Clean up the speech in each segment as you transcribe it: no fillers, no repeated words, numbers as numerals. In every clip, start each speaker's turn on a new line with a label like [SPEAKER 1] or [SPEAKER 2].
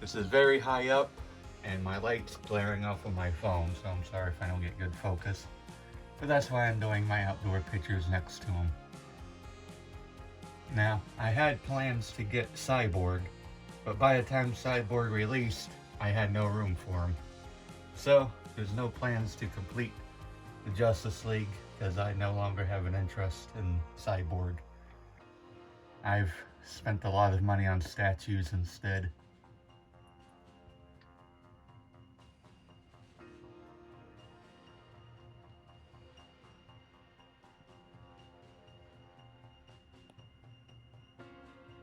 [SPEAKER 1] This is very high up and my light's glaring off of my phone, so I'm sorry if I don't get good focus. But that's why I'm doing my outdoor pictures next to him. Now, I had plans to get Cyborg, but by the time Cyborg released, I had no room for him. So, there's no plans to complete the Justice League because I no longer have an interest in Cyborg. I've spent a lot of money on statues instead.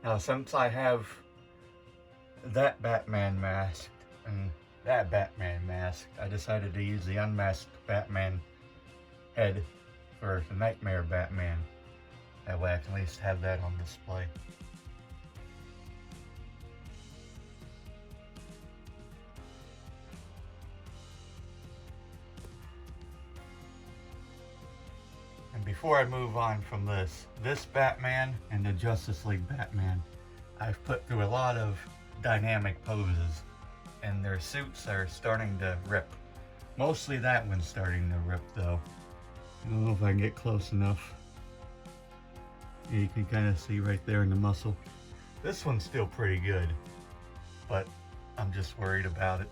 [SPEAKER 1] Now, since I have that Batman masked and that Batman mask, I decided to use the unmasked Batman head for the Nightmare Batman. That way I can at least have that on display. And before I move on from this Batman and the Justice League Batman, I've put through a lot of dynamic poses, and their suits are starting to rip. Mostly that one's starting to rip though. I don't know if I can get close enough. Yeah, you can kind of see right there in the muscle. This one's still pretty good, but I'm just worried about it.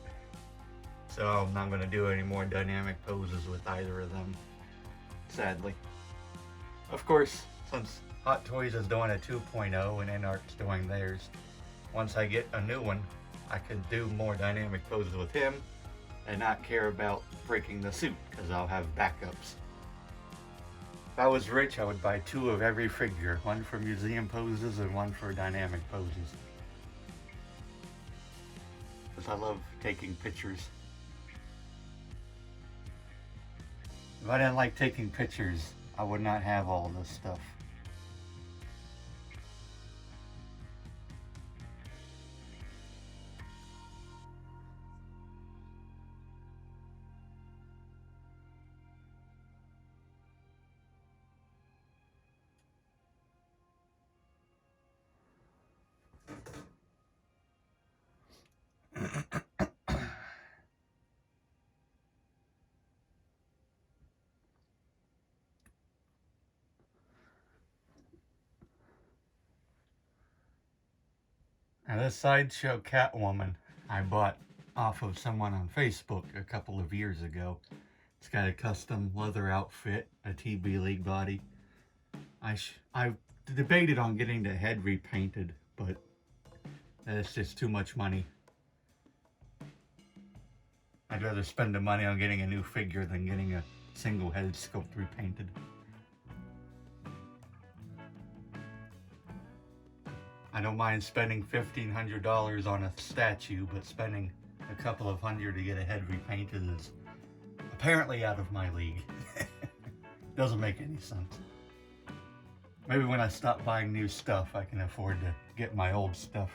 [SPEAKER 1] So I'm not going to do any more dynamic poses with either of them, sadly. Of course, since Hot Toys is doing a 2.0 and InArt's doing theirs, once I get a new one, I can do more dynamic poses with him and not care about breaking the suit because I'll have backups. If I was rich, I would buy 2 of every figure, one for museum poses and one for dynamic poses. Because I love taking pictures. If I didn't like taking pictures, I would not have all this stuff. Now this Sideshow Catwoman I bought off of someone on Facebook a couple of years ago. It's got a custom leather outfit, a TB League body. I debated on getting the head repainted, but it's just too much money. I'd rather spend the money on getting a new figure than getting a single head sculpt repainted. I don't mind spending $1,500 on a statue, but spending a couple of hundred to get a head repainted is apparently out of my league. Doesn't make any sense. Maybe when I stop buying new stuff, I can afford to get my old stuff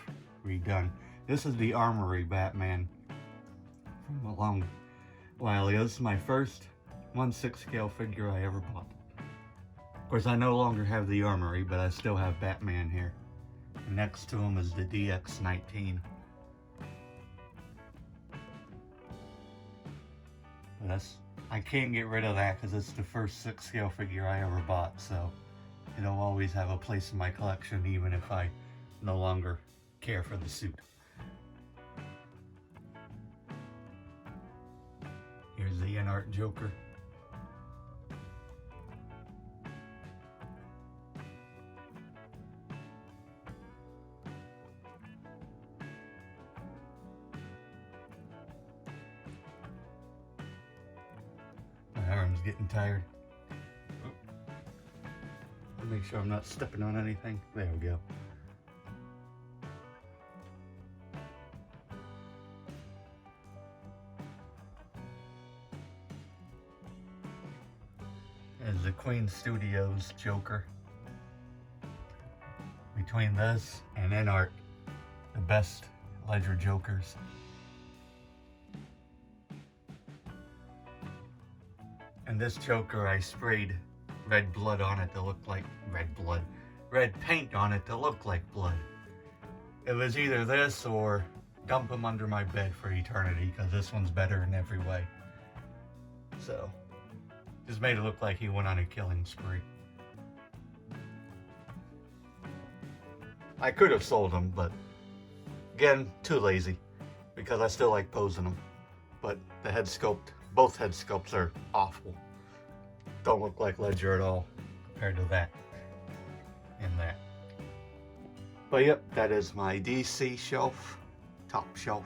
[SPEAKER 1] redone. This is the Armory Batman from a long while ago. This is my first 1/6 scale figure I ever bought. Of course, I no longer have the Armory, but I still have Batman here. And next to him is the DX-19. But I can't get rid of that because it's the first 6 scale figure I ever bought, so it'll always have a place in my collection even if I no longer care for the suit. Here's the InArt Joker. My arm's getting tired. Make sure I'm not stepping on anything. There we go. There's the Queen Studios Joker. Between this and InArt, the best Ledger Jokers. And this Joker I sprayed red blood on it to look like red paint on it to look like blood. It was either this or dump him under my bed for eternity because this one's better in every way. So, just made it look like he went on a killing spree. I could have sold him, but again, too lazy because I still like posing them. But the head sculpt, both head sculpts are awful. Don't look like Ledger at all compared to that and that. But yep, that is my DC shelf, top shelf.